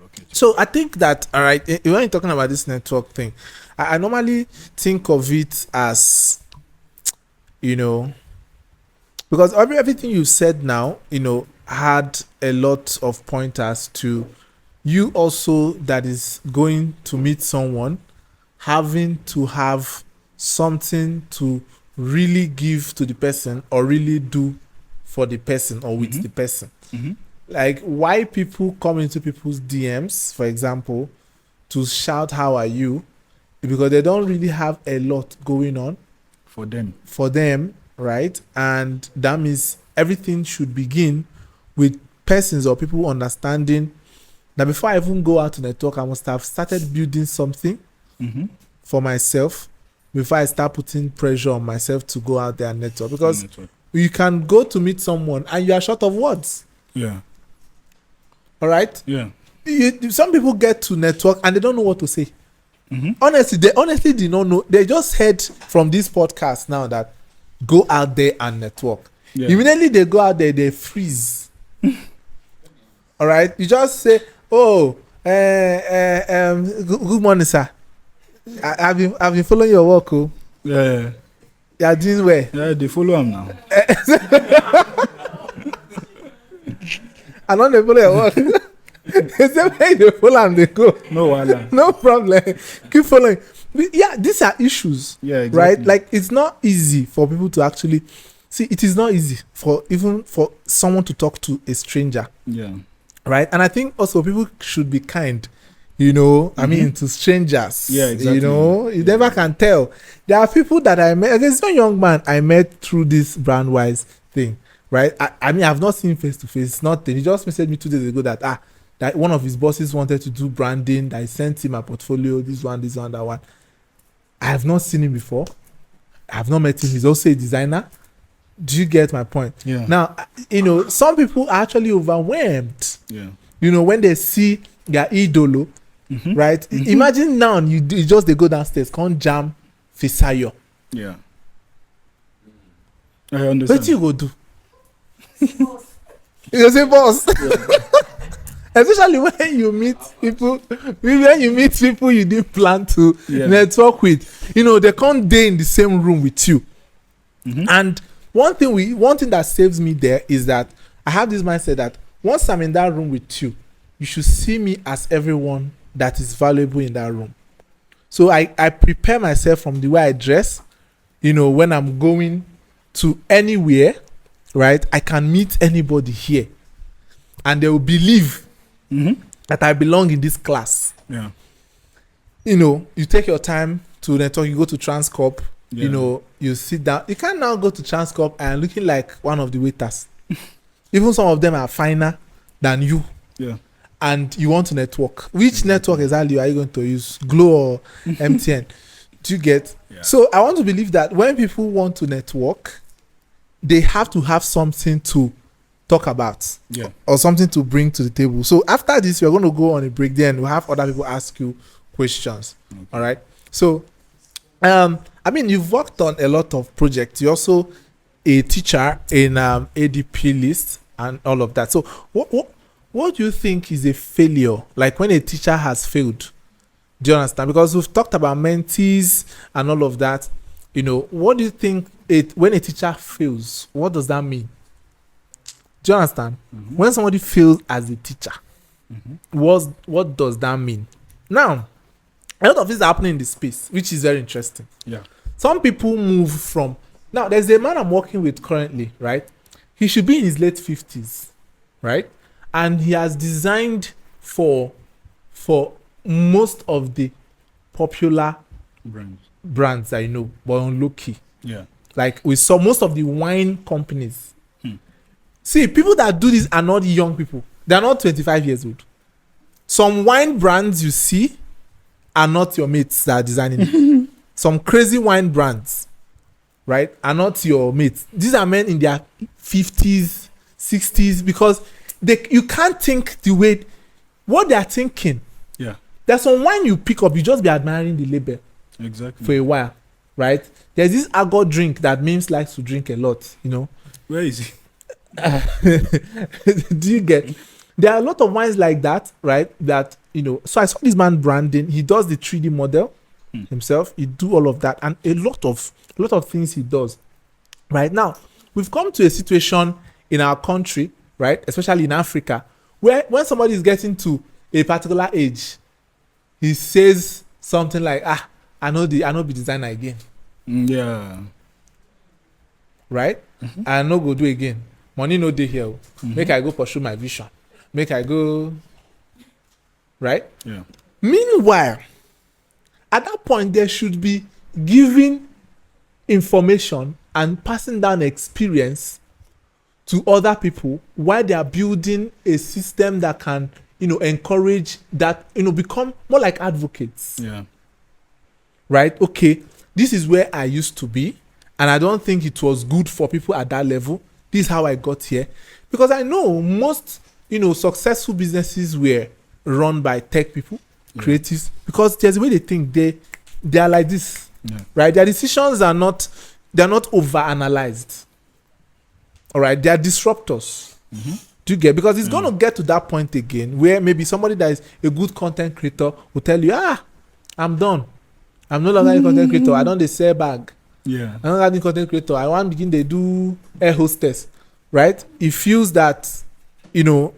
Okay. So I think that, all right, when you're talking about this network thing, I normally think of it as, because everything you said now, had a lot of pointers to you also that is going to meet someone, having to have something to really give to the person or really do for the person or with the person. Like why people come into people's DMs, for example, to shout how are you, because they don't really have a lot going on For them, right? And that means everything should begin with persons or people understanding that before I even go out to network, I must have started building something for myself before I start putting pressure on myself to go out there and network. Because you can go to meet someone and you are short of words. Yeah. All right? Yeah. Some people get to network and they don't know what to say. Honestly, they did not know. They just heard from this podcast now that go out there and network. Yeah. Immediately they go out there, they freeze. All right? You just say, oh, good morning, sir. I've been following your work, oh. Yeah. You are doing well. Yeah, they follow him now. I don't they follow your work. They say when they follow and they go. No wala. No problem. Keep following. Yeah, these are issues. Yeah, exactly. Right? Like it's not easy for people to actually see. It is not easy for someone to talk to a stranger. Yeah. Right? And I think also people should be kind. I mean, to strangers. Yeah, exactly. You never can tell. There are people that I met. There's one young man I met through this Brandwise thing, right? I mean, I've not seen him face to face. Nothing. He just messaged me 2 days ago that one of his bosses wanted to do branding. That I sent him a portfolio. This one, that one. I have not seen him before. I have not met him. He's also a designer. Do you get my point? Yeah. Now, some people are actually overwhelmed. Yeah. When they see their idolo. Right? Imagine now you just they go downstairs, can't jam Fisayo. Yeah. I understand. What you go do? You say boss. Especially when you meet people you didn't plan to network with. They can't stay in the same room with you. And one thing that saves me there is that I have this mindset that once I'm in that room with you, you should see me as everyone that is valuable in that room. So I prepare myself from the way I dress, when I'm going to anywhere, right? I can meet anybody here and they will believe that I belong in this class. Yeah. You take your time to network, you go to Transcorp, you sit down. You can't now go to Transcorp and looking like one of the waiters. Even some of them are finer than you. Yeah. And you want to network. Which network exactly are you going to use? Glow or MTN? Do you get? Yeah. So I want to believe that when people want to network, they have to have something to talk about. Yeah. Or something to bring to the table. So after this, we're going to go on a break. Then we'll have other people ask you questions. Okay. All right. So, I mean, you've worked on a lot of projects. You're also a teacher in ADP list and all of that. So what do you think is a failure? Like when a teacher has failed, do you understand? Because we've talked about mentees and all of that. What do you think when a teacher fails, what does that mean? Do you understand? When somebody fails as a teacher, what does that mean? Now, a lot of this is happening in the space, which is very interesting. Yeah. Some people move from... Now, there's a man I'm working with currently, right? He should be in his late 50s, right? And he has designed for most of the popular brands I know, but on low key. Yeah. Like we saw most of the wine companies. See, people that do this are not young people. They're not 25 years old. Some wine brands you see are not your mates that are designing it. Some crazy wine brands, right, are not your mates. These are men in their 50s, 60s, because you can't think the way what they are thinking. Yeah. There's some wine you pick up, you just be admiring the label. Exactly. For a while, right? There's this Agor drink that Mims likes to drink a lot, Where is he? Do you get? There are a lot of wines like that, right? That, so I saw this man branding. He does the 3D model himself. He do all of that, and a lot of things he does. Right now, we've come to a situation in our country, right, especially in Africa, where when somebody is getting to a particular age, he says something like, I know be designer again. Yeah. Right? I no go do again. Money no dey here. Make I go pursue my vision. Make I go. Right? Yeah. Meanwhile, at that point, there should be giving information and passing down experience to other people while they are building a system that can, encourage that, become more like advocates. Yeah. Right? Okay, this is where I used to be, and I don't think it was good for people at that level. This is how I got here. Because I know most, successful businesses were run by tech people, creatives, because there's a way they think. They are like this. Yeah. Right? Their decisions are not over-analyzed. All right? They are disruptors. Do you get? Because it's going to get to that point again where maybe somebody that is a good content creator will tell you, I'm done. I'm no longer a content creator. I don't sell bag. Yeah. I'm not a content creator. I want to begin to do air hostess. Right? He feels that, so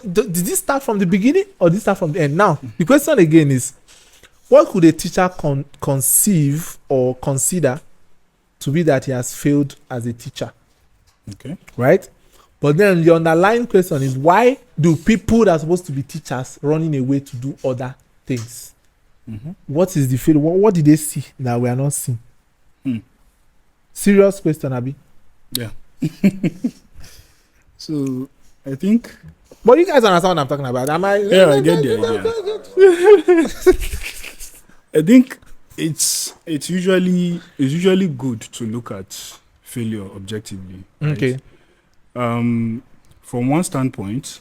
did this start from the beginning or did this start from the end? Now, the question again is, what could a teacher conceive or consider to be that he has failed as a teacher? Okay. Right? But then the underlying question is, why do people that are supposed to be teachers running away to do other things? What is the failure? What did they see that we are not seeing? Serious question, Abi. Yeah. So I think. But you guys understand what I'm talking about. Am I? Yeah, I get the idea. I think it's usually good to look at failure objectively. Right? Okay. From one standpoint,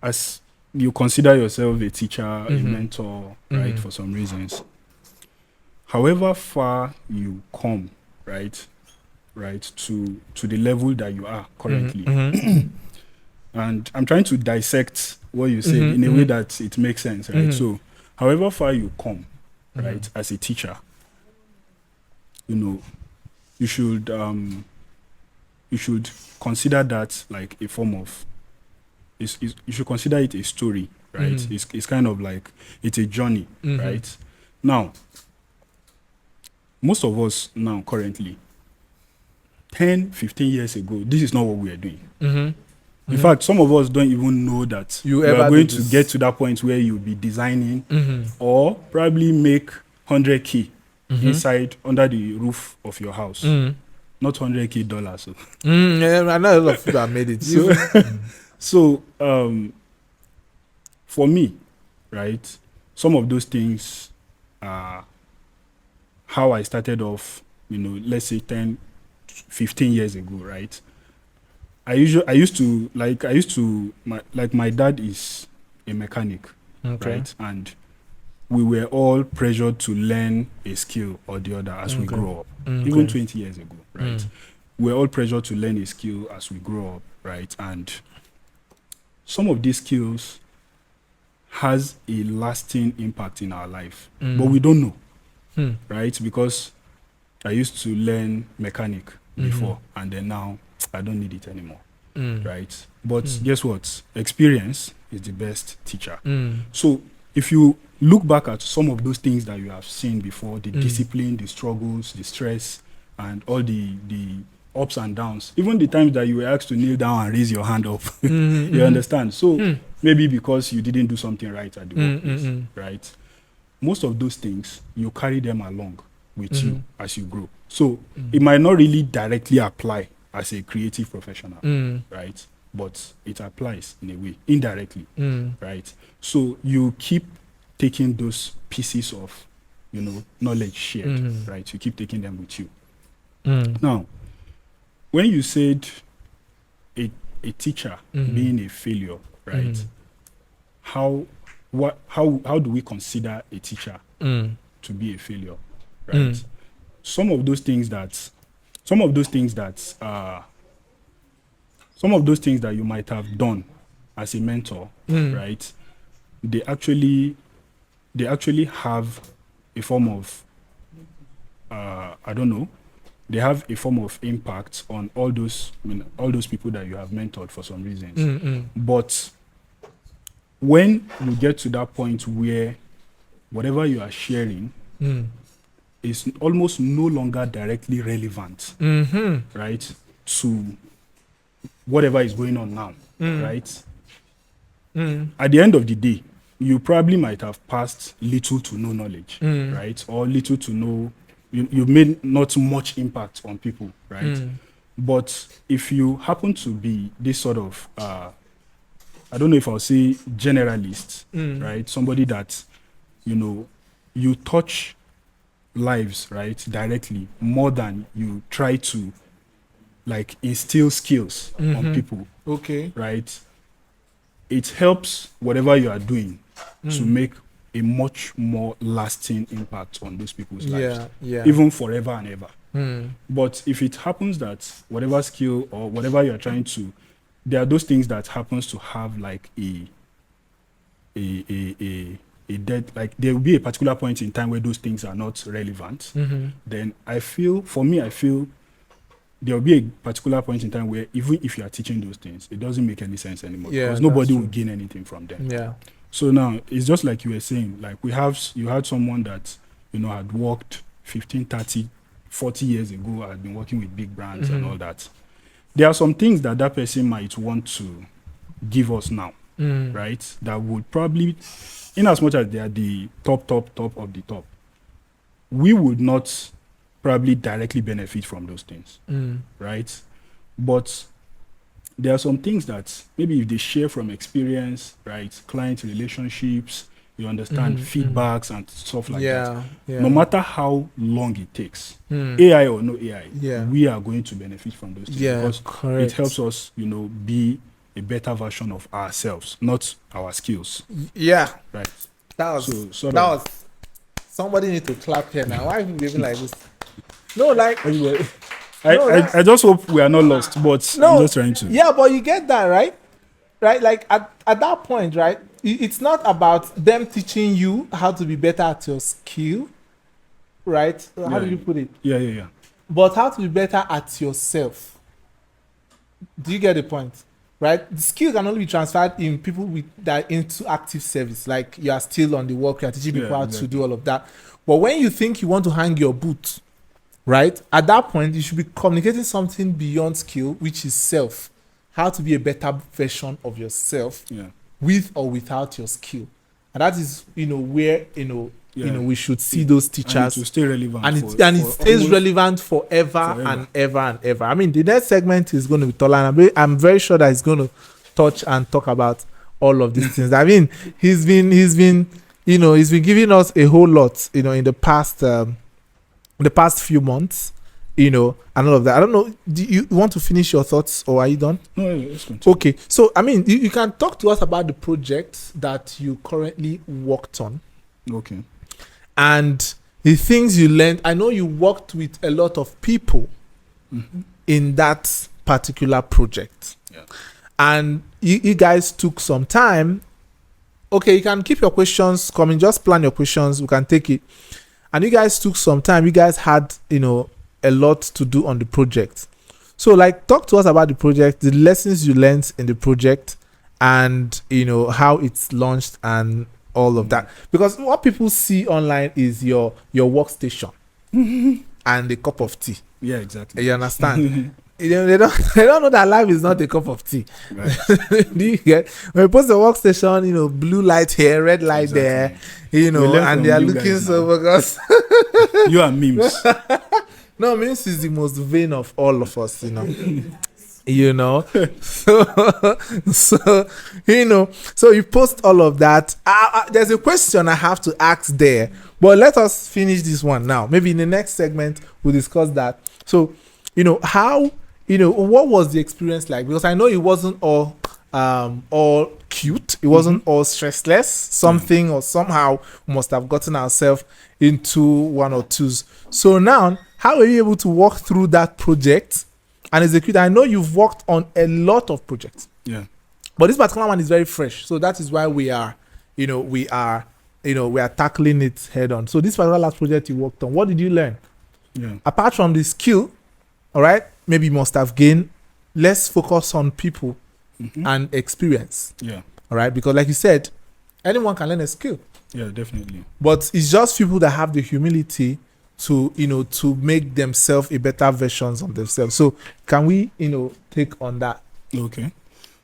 as you consider yourself a teacher, a mentor, right, for some reasons. However far you come, right, to the level that you are currently. And I'm trying to dissect what you said in a way that it makes sense, right? So, however far you come, right, as a teacher, you should consider that like a form of, you should consider it a story, right? It's kind of like, it's a journey, right? Now, most of us now currently, 10, 15 years ago, this is not what we are doing. In fact, some of us don't even know that you are going to get to that point where you'll be designing or probably make 100K inside under the roof of your house. Not $100K dollars. So. I know a lot of people have made it. So, for me, right, some of those things are how I started off, let's say 10, 15 years ago, right? My dad is a mechanic, right? And we were all pressured to learn a skill or the other as we grow up, even 20 years ago, right? We're all pressured to learn a skill as we grow up, right? And some of these skills has a lasting impact in our life, but we don't know, right? Because I used to learn mechanic before, and then now I don't need it anymore, right? But guess what? Experience is the best teacher. So if you look back at some of those things that you have seen before, the discipline, the struggles, the stress, and all the ups and downs, even the times that you were asked to kneel down and raise your hand up, you understand? So maybe because you didn't do something right at the workplace, right? Most of those things, you carry them along with you as you grow. So it might not really directly apply as a creative professional, right? But it applies in a way, indirectly, right? So you keep taking those pieces of, knowledge shared, right? You keep taking them with you. Now, when you said a teacher being a failure, right? How do we consider a teacher to be a failure, right? Some of those things that some of those things that you might have done as a mentor, right? They actually have a form of I don't know. They have a form of impact on all those people that you have mentored for some reasons. But when you get to that point where whatever you are sharing is almost no longer directly relevant, right, to whatever is going on now, right? At the end of the day, you probably might have passed little to no knowledge, right? Or little to no, you made not much impact on people, right? But if you happen to be this sort of, I don't know if I'll say generalist, right? Somebody that, you touch lives, right, directly, more than you try to, like, instill skills on people. Okay. Right? It helps whatever you are doing to make a much more lasting impact on those people's lives. Even forever and ever. But if it happens that whatever skill or whatever you're trying to, there are those things that happens to have like a dead, like there will be a particular point in time where those things are not relevant, then I feel there will be a particular point in time where even if you are teaching those things, it doesn't make any sense anymore, because nobody will gain anything from them. So now it's just like you were saying, like you had someone that had worked 15, 30, 40 years ago, had been working with big brands and all that. There are some things that person might want to give us now, right? That would probably, in as much as they are the top of the top, we would not probably directly benefit from those things, right? But there are some things that maybe if they share from experience, right? Client relationships, you understand, feedbacks and stuff like that. No matter how long it takes, AI or no AI, we are going to benefit from those things, because it helps us, be a better version of ourselves, not our skills. Right. That was somebody need to clap here now. Why are you behaving like this? No, like anyway, I just hope we are not lost, but I'm just trying to. Yeah, but you get that, right? Right? Like at that point, right? It's not about them teaching you how to be better at your skill, right? How do you put it? Yeah. But how to be better at yourself. Do you get the point? Right? The skill can only be transferred in people that are into active service. Like you are still on the work, you are teaching people how to do all of that. But when you think you want to hang your boot, right? At that point, you should be communicating something beyond skill, which is self. How to be a better version of yourself, with or without your skill. And that is, where, we should see those teachers to stay relevant, and it stays relevant forever and ever and ever. I mean, the next segment is going to be Tolan. I'm very sure that he's going to touch and talk about all of these things. I mean, he's been giving us a whole lot, in the past few months, and all of that. I don't know. Do you want to finish your thoughts, or are you done? No, let's continue. Okay. So, I mean, you can talk to us about the project that you currently worked on. Okay. And the things you learned. I know you worked with a lot of people in that particular project. Yeah. And you guys took some time. Okay, you can keep your questions coming. Just plan your questions. We can take it. And you guys took some time. You guys had, a lot to do on the project. So, like, talk to us about the project, the lessons you learned in the project, and, how it's launched and all of that. Because what people see online is your workstation and a cup of tea. Yeah, exactly. You understand? They don't know that life is not a cup of tea. Right. Do you get? When you post a workstation, blue light here, red light there, and they are looking so because you are memes. No, memes is the most vain of all of us, so so you post all of that. There's a question I have to ask there, but let us finish this one now. Maybe in the next segment we'll discuss that. So, how, what was the experience like? Because I know it wasn't all cute. It wasn't all stressless. Something or somehow must have gotten ourselves into one or twos. So now, how are you able to walk through that project and execute. I know you've worked on a lot of projects. Yeah. But this particular one is very fresh. So that is why we are tackling it head on. So this particular last project you worked on, what did you learn? Yeah. Apart from the skill, all right, maybe you must have gained. Let's focus on people and experience. Yeah. All right, because like you said, anyone can learn a skill. Yeah, definitely. But it's just people that have the humility to make themselves a better versions of themselves. So can we take on that? Okay.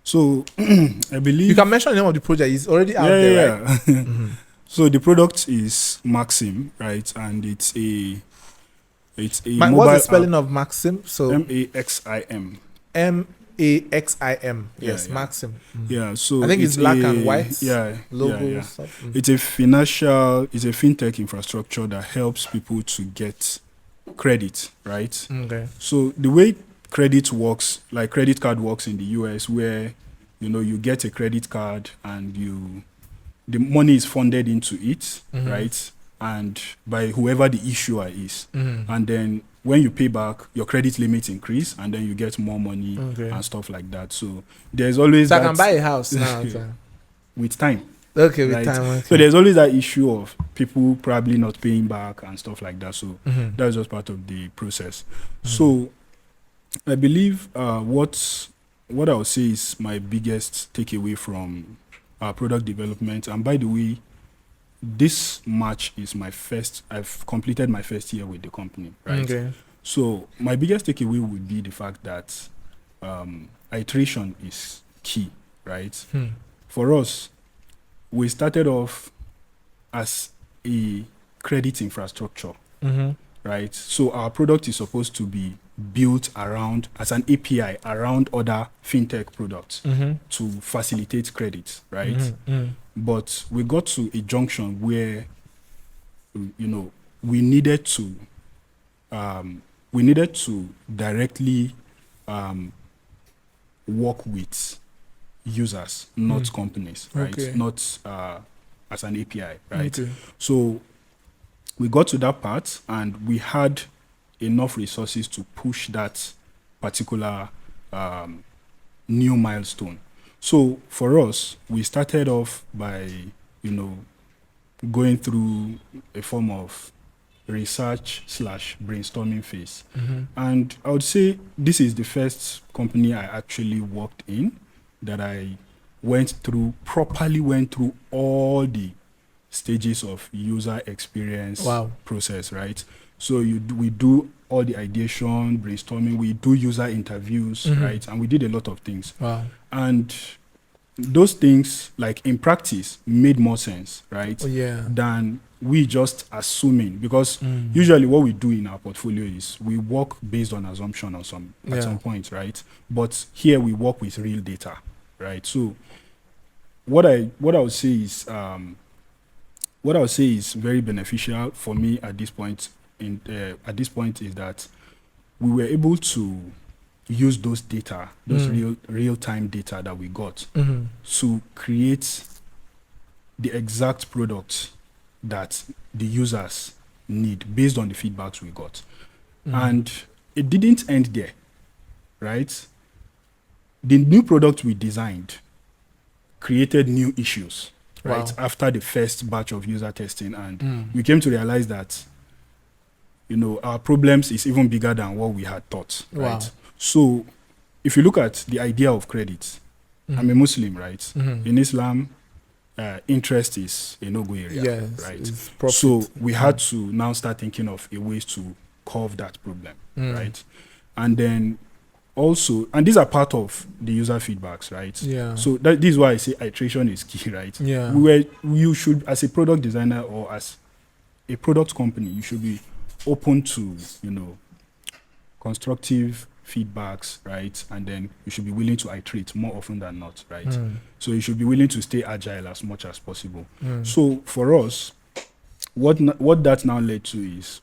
So I believe you can mention the name of the project. It's already out there, right? Mm-hmm. So the product is Maxim, right? And it's a mobile what's the spelling app. of Maxim? So Maxim. Maxim. Yes, Yeah. Maxim. Yeah. So I think it's black and white. Yeah. Logo. Yeah. Stuff. It's a fintech infrastructure that helps people to get credit, right? Okay. So the way credit works, like credit card works in the US, where you get a credit card and the money is funded into it, right? And by whoever the issuer is, and then when you pay back, your credit limits increase, and then you get more money and stuff like that. So there's always so that. I can buy a house now. With time. Okay, with right? time. Okay. So there's always that issue of people probably not paying back and stuff like that. So that's just part of the process. So I believe what I would say is my biggest takeaway from product development. And by the way, this March is I've completed my first year with the company, right? Okay. So my biggest takeaway would be the fact that iteration is key, right? For us, we started off as a credit infrastructure, right? So our product is supposed to be built around as an API around other fintech products to facilitate credit, right? But we got to a junction where we needed to directly work with users, not companies, right? Okay. Not as an API, right? Okay. So we got to that part and we had enough resources to push that particular new milestone. So for us, we started off by, going through a form of research/brainstorming phase. And I would say this is the first company I actually worked in that I properly went through all the stages of user experience process, right? So we do all the ideation, brainstorming, we do user interviews, right? And we did a lot of things. Wow. And those things, like in practice, made more sense, right? Than we just assuming, because usually what we do in our portfolio is we work based on assumption at some point, right? But here we work with real data, right? So what I would say is very beneficial for me at this point is that we were able to use those data, those real-time data that we got to create the exact product that the users need based on the feedbacks we got. And it didn't end there, right? The new product we designed created new issues, right? After the first batch of user testing. And we came to realize that, our problems is even bigger than what we had thought, right? So if you look at the idea of credit, I'm a Muslim, right? In Islam, interest is a no-go area, right? So we had to now start thinking of a ways to solve that problem, right? And then also, and these are part of the user feedbacks, right? So this is why I say iteration is key, right? You should, as a product designer or as a product company, you should be open to, constructive feedbacks, right? And then you should be willing to iterate more often than not, right? So you should be willing to stay agile as much as possible. So for us, what that now led to is,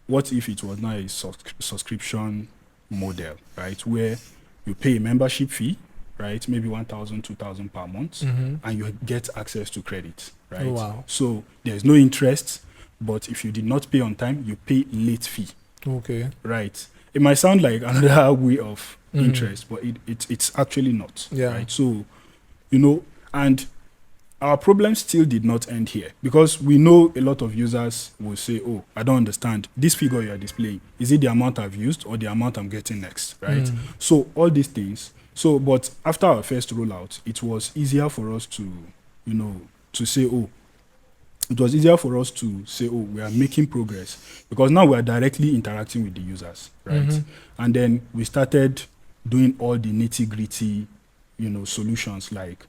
what if it was now a subscription model, right? Where you pay a membership fee, right? Maybe 1,000, 2,000 per month, and you get access to credit, right? So there's no interest, but if you did not pay on time, you pay late fee. Okay. Right. it might sound like another way of interest, but it's actually not. Yeah. Right. So, and our problem still did not end here, because we know a lot of users will say, oh, I don't understand. This figure you are displaying, is it the amount I've used or the amount I'm getting next, right? So all these things. So, but after our first rollout, it was easier for us to, to say, oh, we are making progress, because now we are directly interacting with the users, right? And then we started doing all the nitty-gritty, solutions, like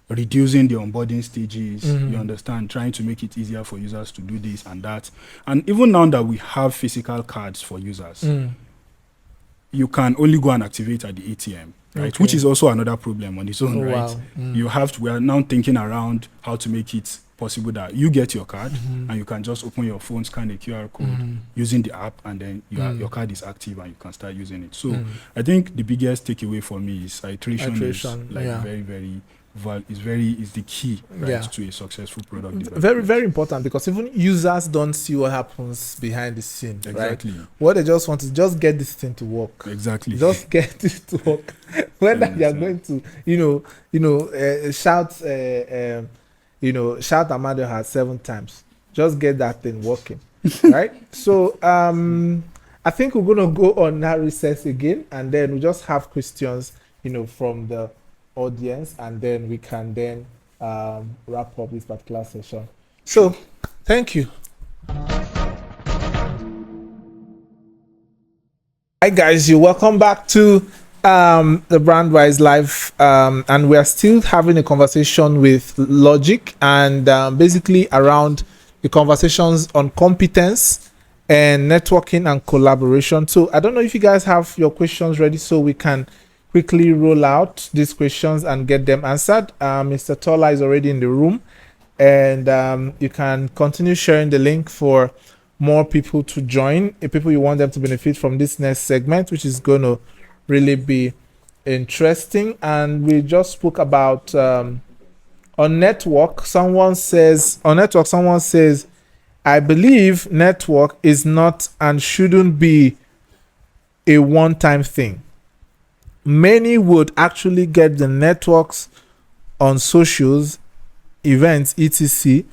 reducing the onboarding stages, you understand, trying to make it easier for users to do this and that. And even now that we have physical cards for users, you can only go and activate at the ATM, right? Okay. Which is also another problem on its own, right? Wow. We are now thinking around how to make it possible that you get your card and you can just open your phone, scan a QR code using the app, and then your card is active and you can start using it. So I think the biggest takeaway for me is iteration is very, very is the key, right, to a successful product development. Very, very important, because even users don't see what happens behind the scene. Exactly. Right? What they just want is just get this thing to work. Exactly. Just get this to work. Whether you are going to, shout Amado has 7 times. Just get that thing working. Right? So I think we're gonna go on that recess again, and then we just have questions, from the audience, and then we can then wrap up this particular session. So thank you. Hi guys, you're welcome back to the Brandwise Live, and we are still having a conversation with Logic, and basically around the conversations on competence and networking and collaboration. So I don't know if you guys have your questions ready, so we can quickly roll out these questions and get them answered. Mr. Tola is already in the room, and you can continue sharing the link for more people to join, if people you want them to benefit from this next segment, which is going to really be interesting. And we just spoke about on network. Someone says, I believe network is not and shouldn't be a one-time thing. Many would actually get the networks on socials, events, etc.,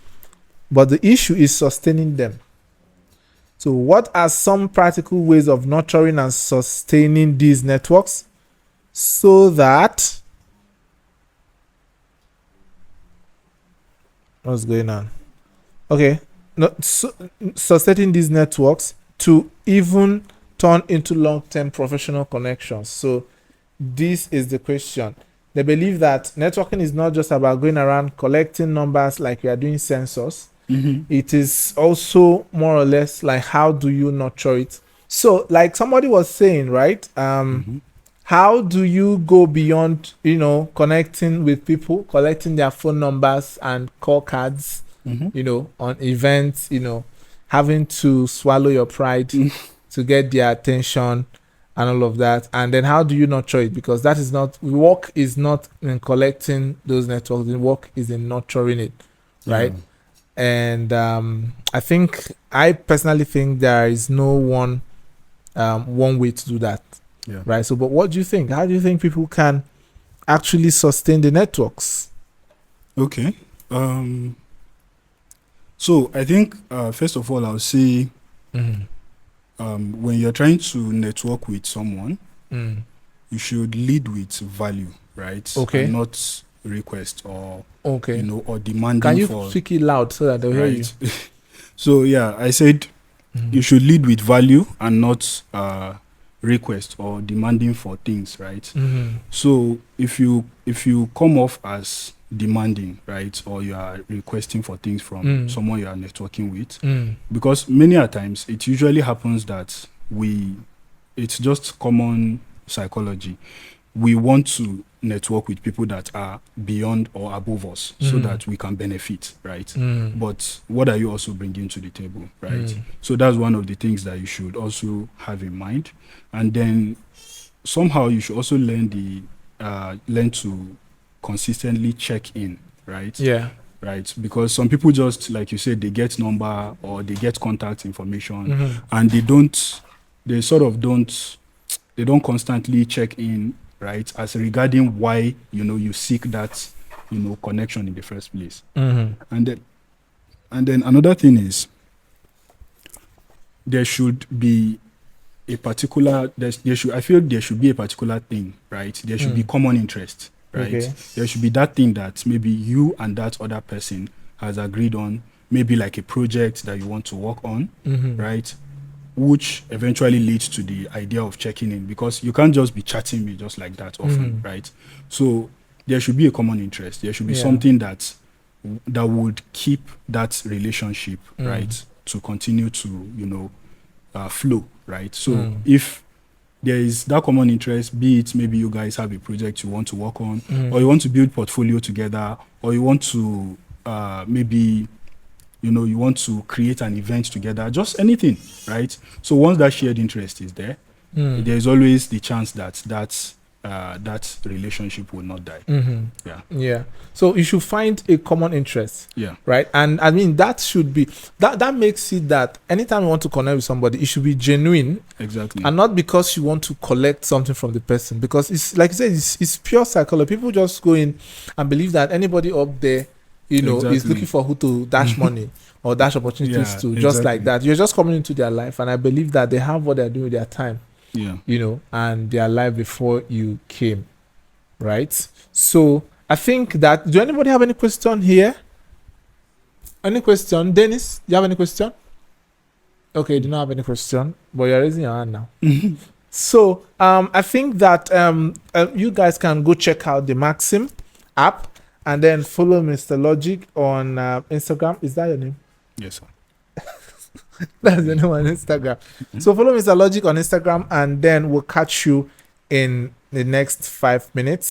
but the issue is sustaining them. So what are some practical ways of nurturing and sustaining these networks so that... What's going on? Okay. Sustaining these networks to even turn into long-term professional connections. So this is the question. They believe that networking is not just about going around collecting numbers like we are doing census. It is also more or less like, how do you nurture it? So like somebody was saying, right? How do you go beyond, connecting with people, collecting their phone numbers and call cards, on events, having to swallow your pride to get their attention and all of that, and then how do you nurture it? Because that is not work, is not in collecting those networks. The work is in nurturing it, right? And I personally think there is no one way to do that, right? So, but what do you think? How do you think people can actually sustain the networks? Okay, so I think first of all, I'll say. When you're trying to network with someone, you should lead with value, right? Okay. And not request or or demanding. Can you speak it loud so that they'll hear you? So I said you should lead with value and not request or demanding for things, right? So if you come off as demanding, right, or you are requesting for things from someone you are networking with, because many a times it usually happens that it's just common psychology. We want to network with people that are beyond or above us so that we can benefit, right? But what are you also bringing to the table, right? So that's one of the things that you should also have in mind. And then somehow you should also learn to consistently check in, right? Right, because some people just, like you said, they get number or they get contact information and they don't they sort of they don't constantly check in, right, as regarding why, you seek that, connection in the first place. And then another thing is, there should be a particular, I feel there should be a particular thing, right? There should be common interest, right? Okay. There should be that thing that maybe you and that other person has agreed on, maybe like a project that you want to work on, right? Which eventually leads to the idea of checking in, because you can't just be chatting me just like that often, right? So there should be a common interest. There should be something that would keep that relationship, right, to continue to, flow, right? So if there is that common interest, be it maybe you guys have a project you want to work on, or you want to build portfolio together, or you want to maybe, you want to create an event together, just anything, right? So once that shared interest is there, there's always the chance that that relationship will not die. Yeah. So you should find a common interest. Yeah. Right. And I mean, that should be that makes it that anytime you want to connect with somebody, it should be genuine. Exactly. And not because you want to collect something from the person. Because it's like you said, it's pure psychology. People just go in and believe that anybody up there, is looking for who to dash money or dash opportunities to, just like that. You're just coming into their life, and I believe that they have what they're doing with their time. Yeah. And their life before you came, right? So I think that, do anybody have any question here? Any question? Dennis, you have any question? Okay, you do not have any question, but you're raising your hand now. So I think that you guys can go check out the Maxim app and then follow Mistalogic on Instagram. Is that your name? Yes, sir. That's the name on Instagram. So follow Mistalogic on Instagram, and then we'll catch you in the next 5 minutes.